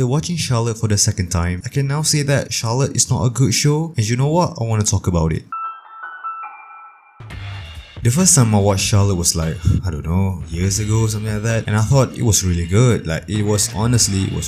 after watching Charlotte for the second time, I can now say that Charlotte is not a good show, and you know what? I want to talk about it. The first time I watched Charlotte was like, I don't know, years ago, something like that, and I thought it was really good. Like, it was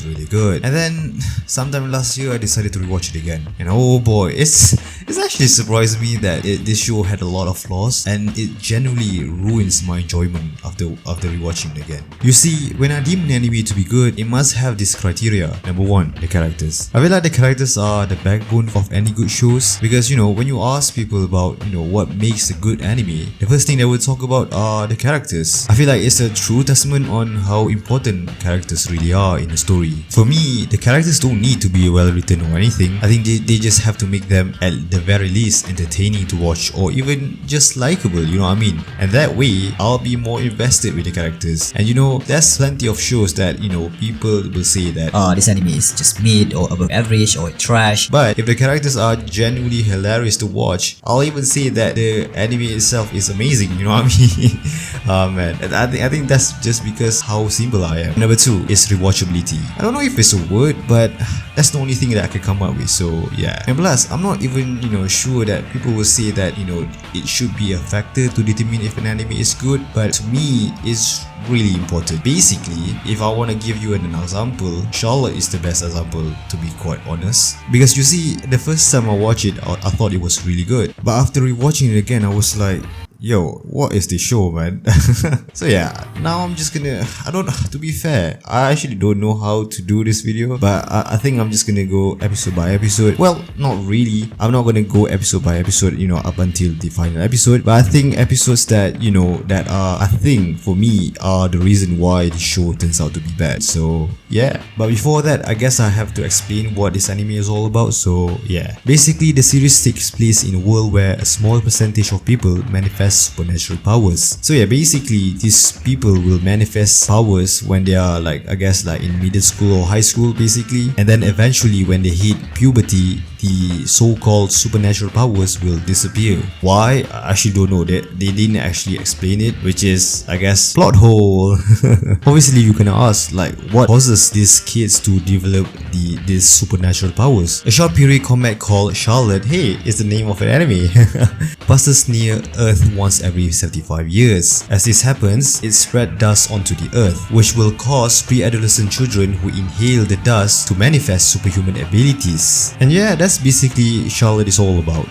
really good. And then sometime last year I decided to rewatch it again, and oh boy, it's actually surprised me that this show had a lot of flaws, and it genuinely ruins my enjoyment after rewatching it again. You see, when I deem an anime to be good, it must have this criteria. Number one, the characters. I feel like the characters are the backbone of any good shows, because when you ask people about what makes a good anime, the first thing they would talk about are the characters. I feel like it's a true testament on how important characters really are in a story. For me, the characters don't need to be well written or anything. I think they just have to make them at the very least entertaining to watch, or even just likable, you know what I mean? And that way, I'll be more invested with the characters. And there's plenty of shows that people will say that this anime is just mid or above average or trash. But if the characters are genuinely hilarious to watch, I'll even say that the anime itself is amazing, you know what I mean? Oh man, I think that's just because how simple I am. Number two is rewatchability. I don't know if it's a word, but that's the only thing that I can come up with, so yeah. And plus, I'm not even sure that people will say that it should be a factor to determine if an anime is good, but to me it's really important. Basically, if I want to give you an example, Charlotte is the best example, to be quite honest, because you see, the first time I watched it, I thought it was really good, but after rewatching it again, I was like, yo, what is this show, man? So yeah, now I'm just gonna, to be fair, I actually don't know how to do this video, but I think I'm just gonna go episode by episode. Well, not really, I'm not gonna go episode by episode, up until the final episode, but I think episodes that, that are, I think, for me, are the reason why the show turns out to be bad. So yeah, but before that, I guess I have to explain what this anime is all about. So yeah, basically the series takes place in a world where a small percentage of people manifest supernatural powers. So yeah, basically these people will manifest powers when they are like in middle school or high school basically, and then eventually when they hit puberty, the so-called supernatural powers will disappear. Why? I actually don't know. They didn't actually explain it, which is, I guess, plot hole. Obviously you can ask, like, what causes these kids to develop these supernatural powers? A short period comet called Charlotte, hey, it's the name of an anime, passes near Earth once every 75 years. As this happens, it spreads dust onto the Earth, which will cause pre-adolescent children who inhale the dust to manifest superhuman abilities. And yeah, that's basically Charlotte is all about.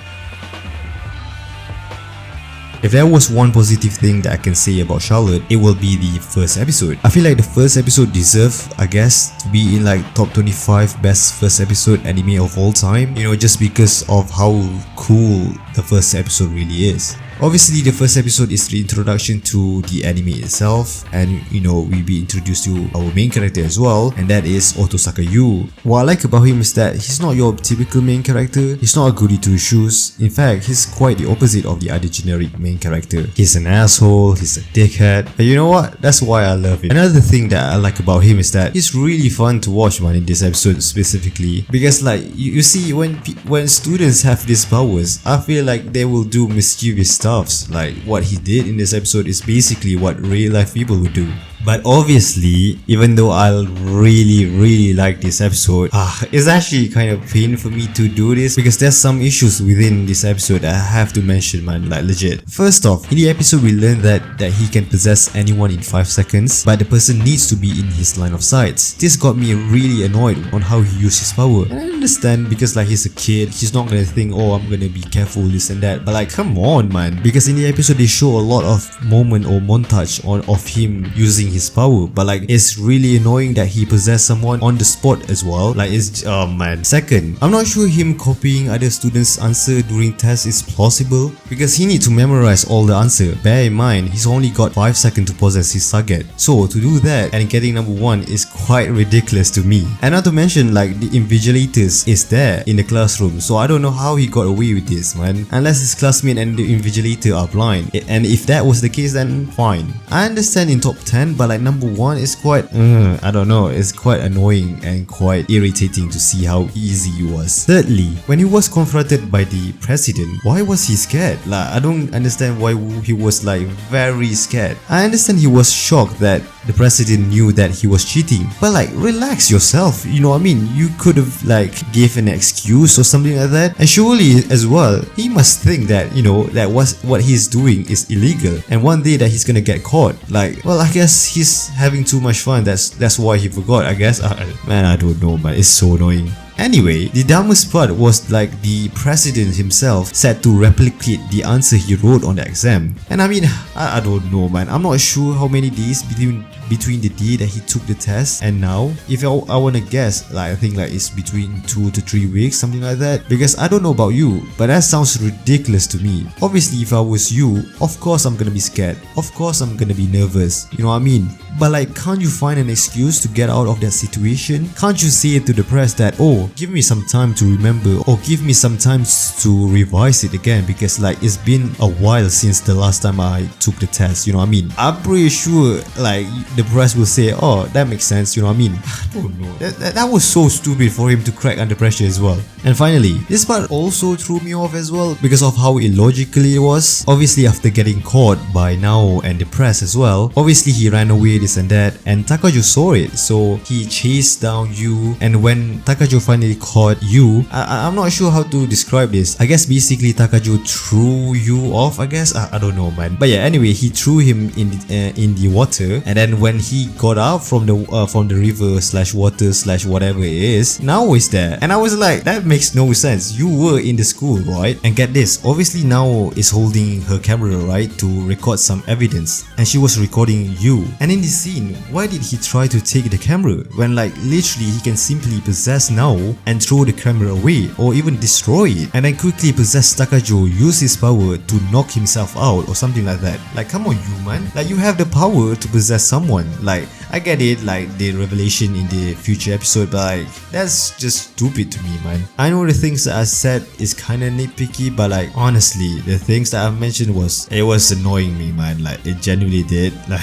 If there was one positive thing that I can say about Charlotte, it will be the first episode. I feel like the first episode deserved, I guess, to be in like top 25 best first episode anime of all time, just because of how cool the first episode really is. Obviously, the first episode is the introduction to the anime itself, and we'll be introduced to our main character as well, and that is Otosaka Yu. What I like about him is that he's not your typical main character, he's not a goody two shoes. In fact, he's quite the opposite of the other generic main character. He's an asshole, he's a dickhead, but you know what? That's why I love him. Another thing that I like about him is that he's really fun to watch, man, in this episode specifically, because like you see, when students have these powers, I feel like they will do mischievous stuff. Like what he did in this episode is basically what real life people would do. But obviously, even though I really like this episode, it's actually kind of pain for me to do this, because there's some issues within this episode I have to mention, man, like legit. First off, in the episode we learn that he can possess anyone in 5 seconds, but the person needs to be in his line of sight. This got me really annoyed on how he used his power. And I understand, because like he's a kid, he's not gonna think, oh, I'm gonna be careful, this and that, but like, come on, man. Because in the episode they show a lot of moment or montage of him using his power, but like it's really annoying that he possessed someone on the spot as well. Like, it's man. Second, I'm not sure him copying other students' answer during tests is plausible, because he needs to memorize all the answer. Bear in mind, he's only got 5 seconds to possess his target, so to do that and getting number 1 is quite ridiculous to me. And not to mention, like, the invigilators is there in the classroom, so I don't know how he got away with this, man, unless his classmate and the invigilator are blind. And if that was the case, then fine. I understand in top 10, but like number 1 is quite, I don't know, it's quite annoying and quite irritating to see how easy it was. Thirdly, when he was confronted by the president, why was he scared? Like, I don't understand why he was like very scared. I understand he was shocked that the president knew that he was cheating. But like, relax yourself, you know what I mean? You could have like gave an excuse or something like that. And surely as well, he must think that, you know, that what he's doing is illegal, and one day that he's gonna get caught. Like, well, I guess he's having too much fun. That's why he forgot, I guess. Man, I don't know, man. It's so annoying. Anyway, the dumbest part was like the president himself said to replicate the answer he wrote on the exam. And I mean, I don't know, man. I'm not sure how many days between the day that he took the test and now. If I want to guess, like I think like it's between 2 to 3 weeks, something like that. Because I don't know about you, but that sounds ridiculous to me. Obviously, if I was you, of course I'm gonna be scared. Of course I'm gonna be nervous. You know what I mean? But like, can't you find an excuse to get out of that situation? Can't you say it to the press that, oh, give me some time to remember, or give me some time to revise it again, because like it's been a while since the last time I took the test, you know what I mean? I'm pretty sure like the press will say, oh, that makes sense, you know what I mean? I don't know. That was so stupid for him to crack under pressure as well. And finally, this part also threw me off as well because of how illogical it was. Obviously, after getting caught by Nao and the press as well, obviously he ran away, this and that, and Takajo saw it, so he chased down Yu. And when Takajo finally caught Yu, I'm not sure how to describe this. I guess basically Takajo threw Yu off, I guess. I don't know, man. But yeah, anyway, he threw him in the water, and then when he got out from the river slash water slash whatever it is, Nao is there. And I was like, that makes no sense. You were in the school, right? And get this, obviously Nao is holding her camera, right, to record some evidence, and she was recording Yu. And in this scene, why did he try to take the camera when like literally he can simply possess Nao and throw the camera away or even destroy it, and then quickly possess Takajo, use his power to knock himself out or something like that? Like, come on, you man, like you have the power to possess someone. Like, I get it, like the revelation in the future episode, but like that's just stupid to me, man. I know the things that I said is kinda nitpicky, but like honestly, the things that I mentioned was annoying me, man. Like it genuinely did. Like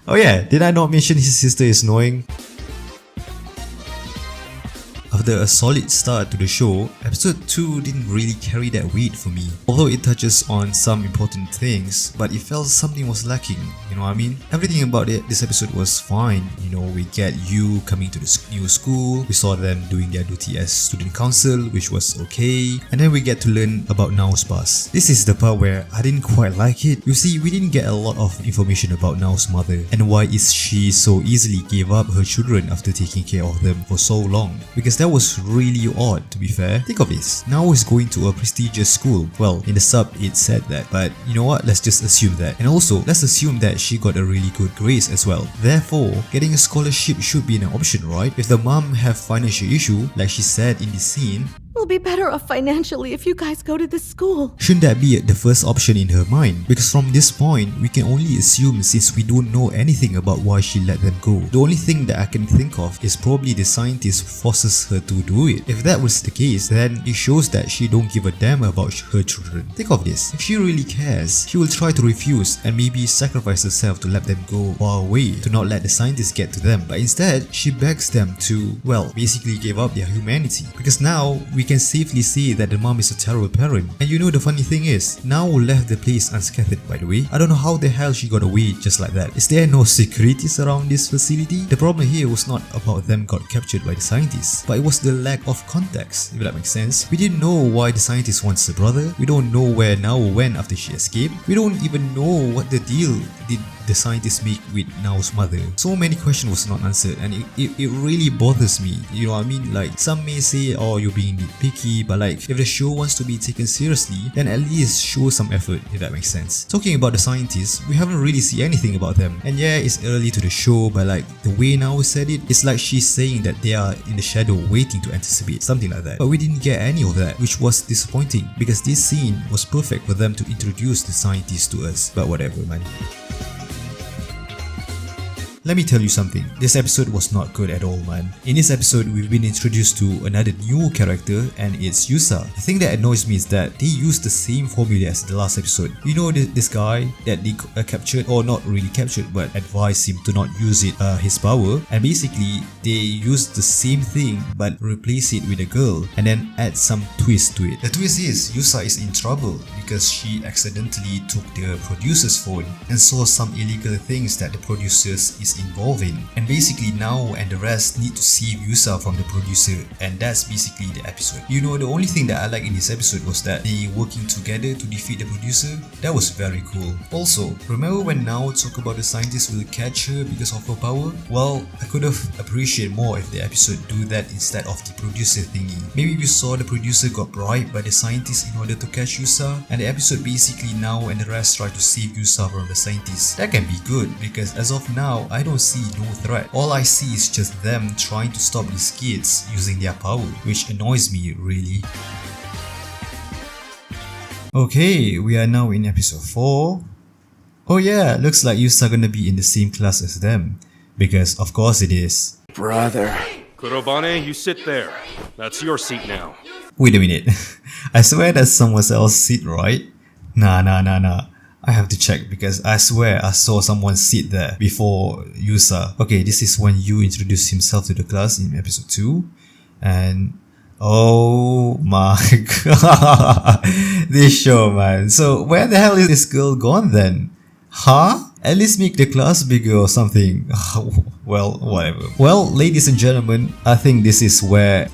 oh yeah, did I not mention his sister is annoying? After a solid start to the show, episode 2 didn't really carry that weight for me. Although it touches on some important things, but it felt something was lacking, you know what I mean? Everything about this episode was fine. You know, we get Yu coming to the new school, we saw them doing their duty as student council, which was okay, and then we get to learn about Nao's past. This is the part where I didn't quite like it. You see, we didn't get a lot of information about Nao's mother, and why is she so easily gave up her children after taking care of them for so long, because that was really odd, to be fair. Think of this, Nao is going to a prestigious school. Well, in the sub it said that, but you know what, let's just assume that. And also, let's assume that she got a really good grades as well. Therefore, getting a scholarship should be an option, right? If the mom have financial issue, like she said in the scene, We'll be better off financially if you guys go to this school. shouldn't that be the first option in her mind? Because from this point, we can only assume since we don't know anything about why she let them go. The only thing that I can think of is probably the scientist forces her to do it. If that was the case, then it shows that she don't give a damn about her children. Think of this, if she really cares, she will try to refuse and maybe sacrifice herself to let them go far away, to not let the scientists get to them. But instead, she begs them to, well, basically give up their humanity. Because now, we can safely say that the mom is a terrible parent. And you know the funny thing is, Nao left the place unscathed, by the way. I don't know how the hell she got away just like that. Is there no securities around this facility? The problem here was not about them got captured by the scientists, but it was the lack of context, if that makes sense. We didn't know why the scientist wants the brother. We don't know where Nao went after she escaped. We don't even know what the deal did the scientists make with Nao's mother. So many questions was not answered, and it really bothers me. You know what I mean? Like, some may say, oh, you're being nitpicky, but like, if the show wants to be taken seriously, then at least show some effort, if that makes sense. Talking about the scientists, we haven't really seen anything about them. And yeah, it's early to the show, but like, the way Nao said it, it's like she's saying that they are in the shadow waiting to anticipate, something like that. But we didn't get any of that, which was disappointing, because this scene was perfect for them to introduce the scientists to us. But whatever, man. Let me tell you something, this episode was not good at all, man. In this episode, we've been introduced to another new character, and it's Yusa. The thing that annoys me is that they used the same formula as the last episode. You know this guy that they captured, or not really captured, but advised him to not use it, his power, and basically they used the same thing but replace it with a girl and then add some twist to it. The twist is Yusa is in trouble because she accidentally took the producer's phone and saw some illegal things that the producers is was involved in. And basically Nao and the rest need to save Yusa from the producer, and that's basically the episode. You know, the only thing that I like in this episode was that they working together to defeat the producer. That was very cool. Also, remember when Nao talked about the scientist will catch her because of her power? Well, I could have appreciated more if the episode do that instead of the producer thingy. Maybe we saw the producer got bribed by the scientist in order to catch Yusa, and the episode basically Nao and the rest try to save Yusa from the scientist. That can be good because as of now, I don't see no threat. All I see is just them trying to stop these kids using their power, which annoys me really. Okay, we are now in episode 4. Oh yeah, looks like Yusa gonna be in the same class as them. Because of course it is. Brother. Kurobane, you sit there. That's your seat now. Wait a minute. I swear that's someone else's seat, right? Nah. I have to check because I swear I saw someone sit there before Yusa. Okay, this is when Yu introduced himself to the class in episode 2. And oh my god. This show, man. So where the hell is this girl gone then? Huh? At least make the class bigger or something. Well, whatever. Well, ladies and gentlemen, I think this is where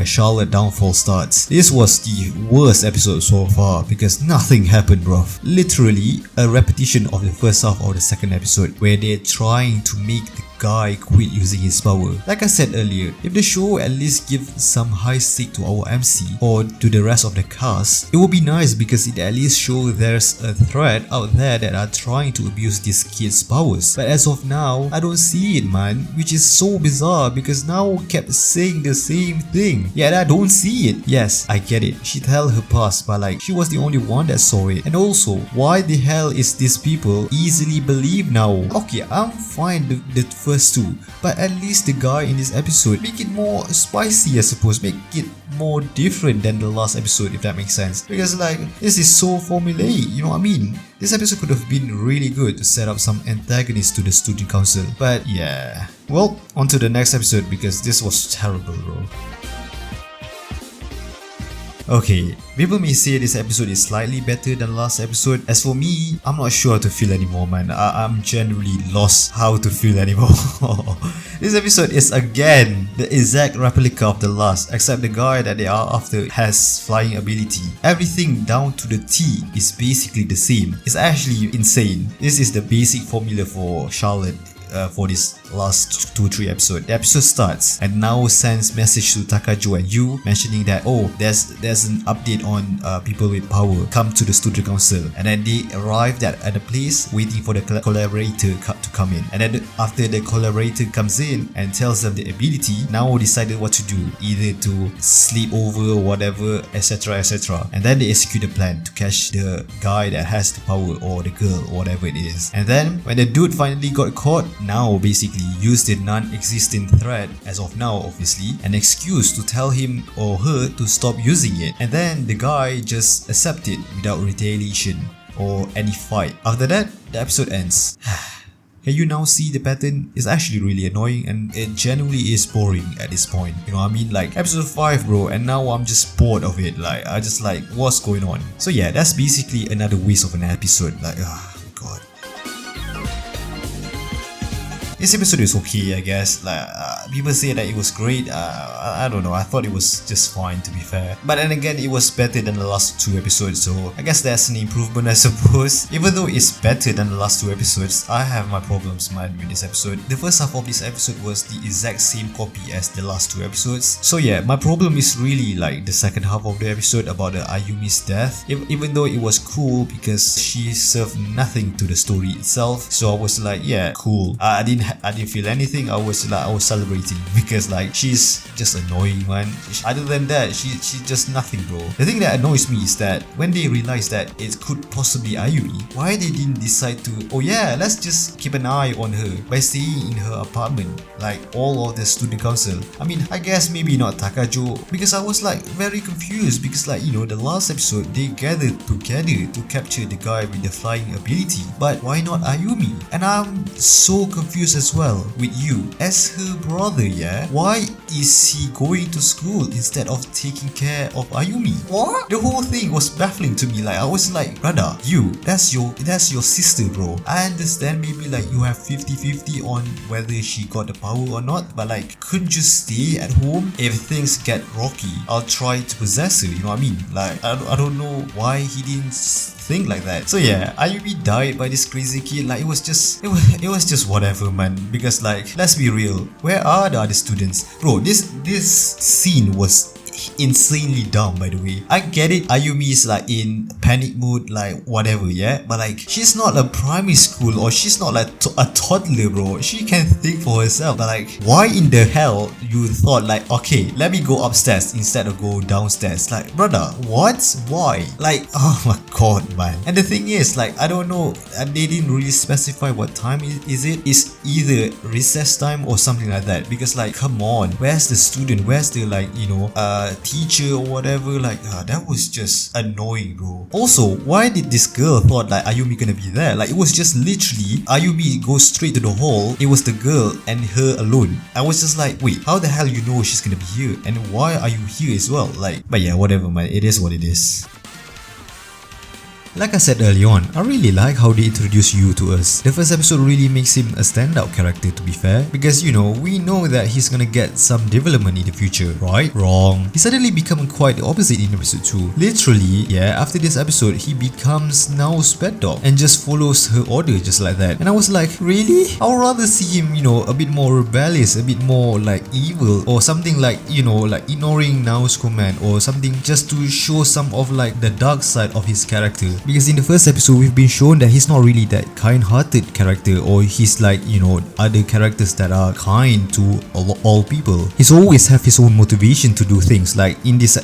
Charlotte downfall starts. This was the worst episode so far because nothing happened, bruv. Literally a repetition of the first half of the second episode where they're trying to make the guy quit using his power. Like I said earlier, if the show at least give some high stake to our MC or to the rest of the cast, it would be nice because it at least show there's a threat out there that are trying to abuse this kid's powers. But as of now, I don't see it, man, which is so bizarre because now kept saying the same thing. Yet I don't see it. Yes, I get it. She tell her past, but like she was the only one that saw it. And also, why the hell is these people easily believe now? Okay, I'm fine the first two, but at least the guy in this episode make it more spicy, I suppose, make it more different than the last episode, if that makes sense. Because like this is so formulaic, you know what I mean? This episode could have been really good to set up some antagonists to the student council, but yeah. Well, on to the next episode because this was terrible, bro. Okay, people may say this episode is slightly better than last episode. As for me, I'm not sure how to feel anymore, man. I'm genuinely lost how to feel anymore. This episode is again the exact replica of the last, except the guy that they are after has flying ability. Everything down to the T is basically the same. It's actually insane. This is the basic formula for Charlotte. For this last 2-3 episodes. The episode starts and now sends message to Takajo and Yu mentioning that there's an update on people with power come to the student council, and then they arrived at a place waiting for the collaborator to come in, and then after the collaborator comes in and tells them the ability, now decided what to do, either to sleep over or whatever, etc, and then they execute the plan to catch the guy that has the power or the girl or whatever it is. And then when the dude finally got caught, now basically used the non-existent threat, as of now obviously, an excuse to tell him or her to stop using it, and then the guy just accepted without retaliation or any fight. After that, the episode ends. Can you now see the pattern? It's actually really annoying and it genuinely is boring at this point. You know what I mean? Like episode 5, bro, and now I'm just bored of it. Like I just like, what's going on? So yeah, that's basically another waste of an episode. Like, god. This episode is okay, I guess. Like people say that it was great. I don't know. I thought it was just fine, to be fair. But then again, it was better than the last 2 episodes, so I guess that's an improvement, I suppose. Even though it's better than the last 2 episodes, I have my problems, man, with this episode. The first half of this episode was the exact same copy as the last 2 episodes. So yeah, my problem is really like the second half of the episode about the Ayumi's death. Even though it was cool because she served nothing to the story itself, so I was like, yeah, cool. I didn't feel anything. I was celebrating because like she's just annoying, man. Other than that, she's just nothing, bro. The thing that annoys me is that when they realized that it could possibly Ayumi, why they didn't decide to, oh yeah, let's just keep an eye on her by staying in her apartment like all of the student council. I mean, I guess maybe not Takajo, because I was like very confused because like, you know, the last episode they gathered together to capture the guy with the flying ability, but why not Ayumi? And I'm so confused as well with you as her brother, yeah? Why is he going to school instead of taking care of Ayumi? What? The whole thing was baffling to me. Like, I was like, brother, that's your sister, bro. I understand maybe like you have 50-50 on whether she got the power or not, but like, couldn't you stay at home? If things get rocky, I'll try to possess her, you know what I mean? Like, I don't know why he didn't think like that. So yeah, Ayumi died by this crazy kid. Like, it was just whatever, man. Because like, let's be real, where are the other students? Bro, this scene was insanely dumb, by the way. I get it, Ayumi is like in panic mood, like whatever, yeah, but like, she's not a primary school or she's not like a toddler, bro. She can think for herself. But like, why in the hell you thought like, okay, let me go upstairs instead of go downstairs? Like, brother, what? Why? Like, oh my god, man. And the thing is, like, I don't know, they didn't really specify what time is it. It's either recess time or something like that, because like, come on, where's the student, where's the like, you know, teacher or whatever? Like, that was just annoying, bro. Also, why did this girl thought like Ayumi gonna be there? Like, it was just literally Ayumi goes straight to the hall. It was the girl and her alone. I was just like, wait, how the hell you know she's gonna be here, and why are you here as well? Like, but yeah, whatever, man, it is what it is. Like I said early on, I really like how they introduce Yu to us. The first episode really makes him a standout character, to be fair, because you know, we know that he's gonna get some development in the future, right? Wrong. He suddenly become quite the opposite in episode 2. Literally, yeah, after this episode, he becomes Nao's pet dog and just follows her order just like that. And I was like, really? I would rather see him, you know, a bit more rebellious, a bit more like evil, or something like, you know, like ignoring Nao's command or something, just to show some of like the dark side of his character. Because in the first episode, we've been shown that he's not really that kind-hearted character, or he's like, you know, other characters that are kind to all people. He's always have his own motivation to do things. Like in this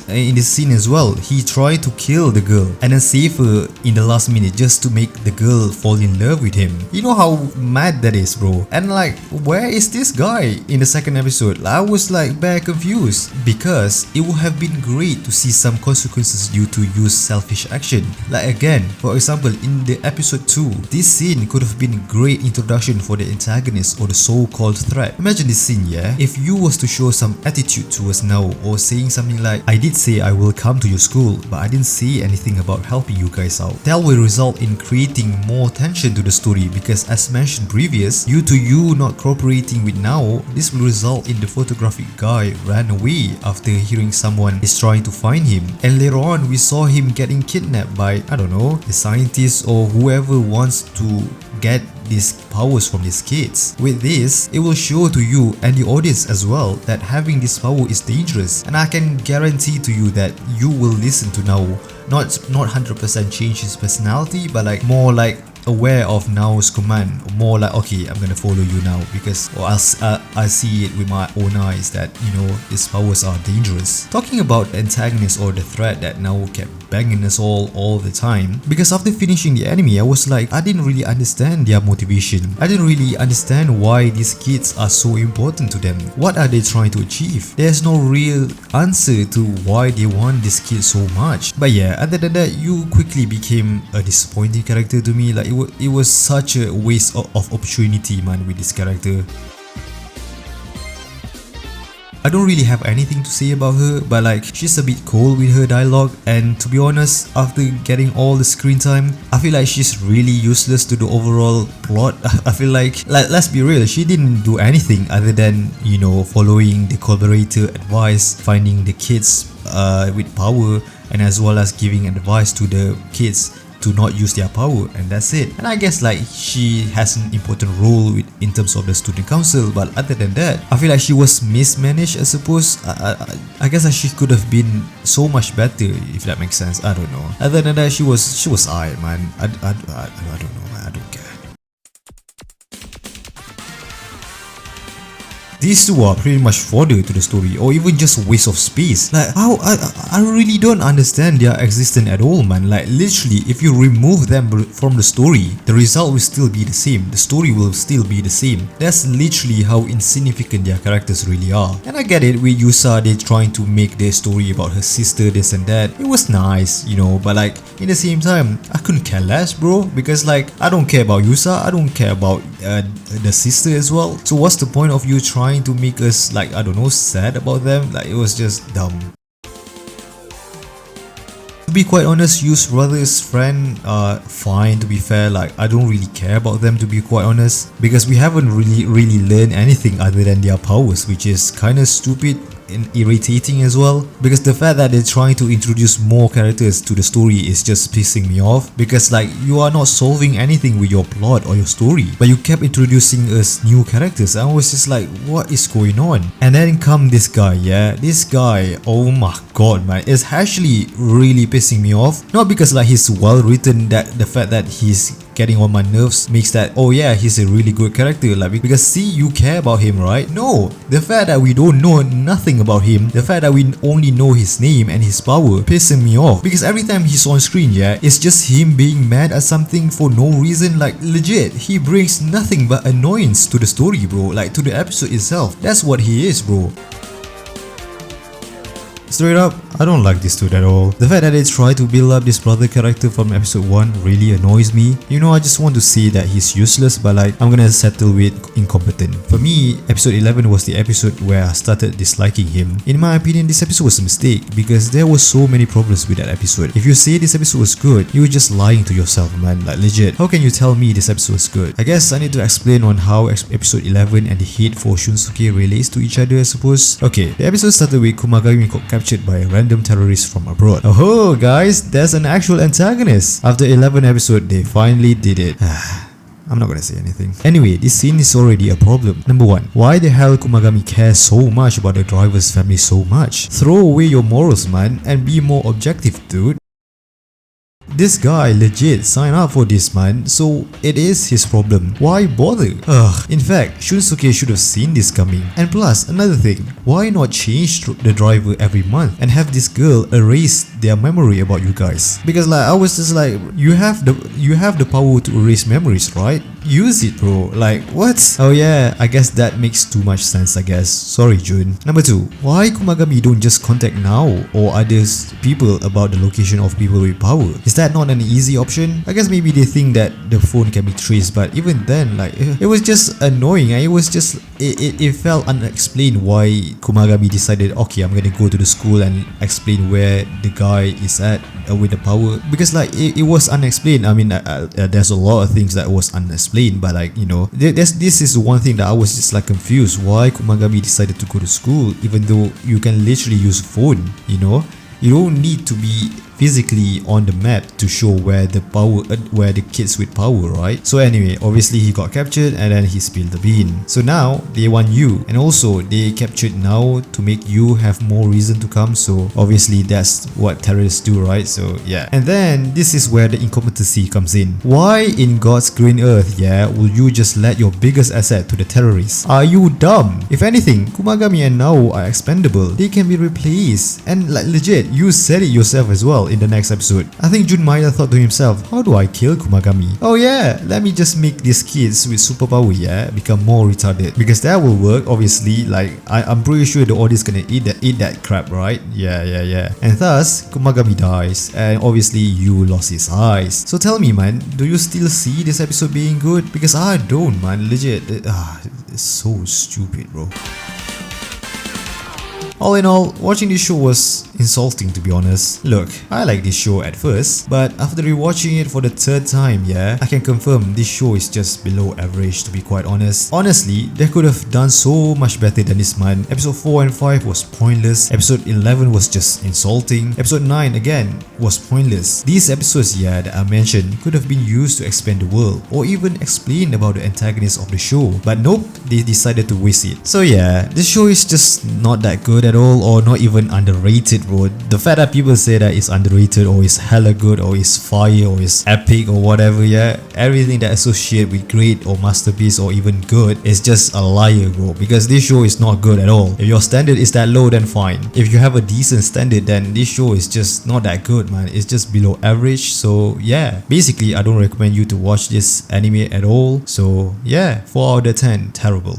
scene as well, he tried to kill the girl and then save her in the last minute just to make the girl fall in love with him. You know how mad that is, bro. And like, where is this guy in the second episode? I was like very confused, because it would have been great to see some consequences due to Yu's selfish action. Like again, for example, in the episode 2, this scene could have been a great introduction for the antagonist or the so-called threat. Imagine this scene, yeah? If you was to show some attitude towards Nao, or saying something like, I did say I will come to your school, but I didn't say anything about helping you guys out. That will result in creating more tension to the story, because as mentioned previous, due to you not cooperating with Nao, this will result in the photographic guy ran away after hearing someone is trying to find him. And later on, we saw him getting kidnapped by, I don't know, the scientist or whoever wants to get these powers from these kids. With this, it will show to you and the audience as well that having this power is dangerous, and I can guarantee to you that you will listen to Nao. Not 100% change his personality, but like more like aware of Nao's command, more like, okay, I'm gonna follow you now, because I see it with my own eyes that, you know, his powers are dangerous. Talking about the antagonist or the threat that Nao kept banging us all the time, because after finishing the anime, I was like, I didn't really understand their motivation. I didn't really understand why these kids are so important to them. What are they trying to achieve? There's no real answer to why they want this kid so much. But yeah, other than that, you quickly became a disappointing character to me. Like, it was such a waste of opportunity, man, with this character. I don't really have anything to say about her, but like, she's a bit cold with her dialogue, and to be honest, after getting all the screen time, I feel like she's really useless to the overall plot. I feel like let's be real, she didn't do anything other than, you know, following the collaborator advice, finding the kids with power, and as well as giving advice to the kids to not use their power, and that's it. And I guess like she has an important role in terms of the student council, but other than that, I feel like she was mismanaged, I suppose. I guess that she could have been so much better, if that makes sense. I don't know. Other than that, she was alright, man. I don't know, man. I don't care. These two are pretty much fodder to the story, or even just a waste of space. Like, how I really don't understand their existence at all, man. Like, literally, if you remove them from the story, the result will still be the same. The story will still be the same. That's literally how insignificant their characters really are. And I get it, with Yusa, they're trying to make their story about her sister, this and that. It was nice, you know, but like, in the same time, I couldn't care less, bro, because like, I don't care about Yusa, I don't care about the sister as well. So what's the point of you trying to make us like, I don't know, sad about them? Like, it was just dumb. To be quite honest, Yu's brother's friend are fine, to be fair. Like, I don't really care about them, to be quite honest, because we haven't really learned anything other than their powers, which is kind of stupid and irritating as well, because the fact that they're trying to introduce more characters to the story is just pissing me off, because like, you are not solving anything with your plot or your story, but you kept introducing us new characters. I was just like, what is going on? And then come this guy, yeah, this guy, oh my god man, it's actually really pissing me off. Not because like he's well written, that the fact that he's getting on my nerves makes that, oh yeah, he's a really good character, like, because see, you care about him, right? No, the fact that we don't know nothing about him, the fact that we only know his name and his power, pissing me off, because every time he's on screen, yeah, it's just him being mad at something for no reason. Like, legit, he brings nothing but annoyance to the story, bro, like to the episode itself. That's what he is, bro. Straight up, I don't like this dude at all. The fact that they try to build up this brother character from episode 1 really annoys me. You know, I just want to say that he's useless, but like, I'm gonna settle with incompetent. For me, episode 11 was the episode where I started disliking him. In my opinion, this episode was a mistake because there were so many problems with that episode. If you say this episode was good, you're just lying to yourself, man. Like, legit, how can you tell me this episode was good? I guess I need to explain on how episode 11 and the hate for Shunsuke relates to each other, I suppose. Okay, the episode started with Kumagami captured by a random terrorist from abroad. Oh guys, there's an actual antagonist. After 11 episodes, they finally did it. I'm not gonna say anything. Anyway, this scene is already a problem. Number 1, why the hell Kumagami cares so much about the driver's family so much? Throw away your morals, man, and be more objective, dude. This guy legit signed up for this, man, so it is his problem. Why bother? In fact, Shunsuke should have seen this coming. And plus, another thing, why not change the driver every month and have this girl erase their memory about you guys? Because like, I was just like, you have the power to erase memories, right? Use it, bro. Like, what? Oh yeah, I guess that makes too much sense, I guess. Sorry, Jun. Number 2, why Kumagami don't just contact Nao or others people about the location of people with power? Is that not an easy option? I guess maybe they think that the phone can be traced, but even then, like, it was just annoying. It was just, it felt unexplained why Kumagami decided, okay, I'm gonna go to the school and explain where the guy is at with the power, because like, it was unexplained. I mean, there's a lot of things that was unexplained, but like, you know, this is one thing that I was just like confused. Why Kumagami decided to go to school even though you can literally use phone, you know? You don't need to be physically on the map to show where the kids with power, right? So anyway, obviously he got captured and then he spilled the bean. So now they want you, and also they captured now to make you have more reason to come. So obviously that's what terrorists do, right? So yeah. And then this is where the incompetency comes in. Why in God's green earth, yeah, will you just let your biggest asset to the terrorists? Are you dumb? If anything, Kumagami and Nao are expendable. They can be replaced. And like, legit, you said it yourself as well in the next episode. I think Jun Maeda thought to himself, how do I kill Kumagami? Oh yeah, let me just make these kids with superpower, yeah, become more retarded, because that will work. Obviously, like, I'm pretty sure the audience gonna eat that crap, right? Yeah. And thus Kumagami dies, and obviously you lost his eyes. So tell me, man, do you still see this episode being good? Because I don't, man. Legit, it's so stupid, bro. All in all, watching this show was insulting, to be honest. Look, I like this show at first, but after rewatching it for the 3rd time, yeah, I can confirm this show is just below average, to be quite honest. Honestly, they could have done so much better than this, man. Episode 4 and 5 was pointless. Episode 11 was just insulting. Episode 9 again was pointless. These episodes, yeah, that I mentioned could have been used to expand the world or even explain about the antagonist of the show, but nope, they decided to waste it. So yeah, this show is just not that good at all, or not even underrated, bro. The fact that people say that it's underrated or it's hella good or it's fire or it's epic or whatever, yeah, everything that associate with great or masterpiece or even good is just a liar, bro, because this show is not good at all. If your standard is that low, then fine. If you have a decent standard, then this show is just not that good, man. It's just below average. So yeah, basically I don't recommend you to watch this anime at all. So yeah, 4 out of 10, terrible.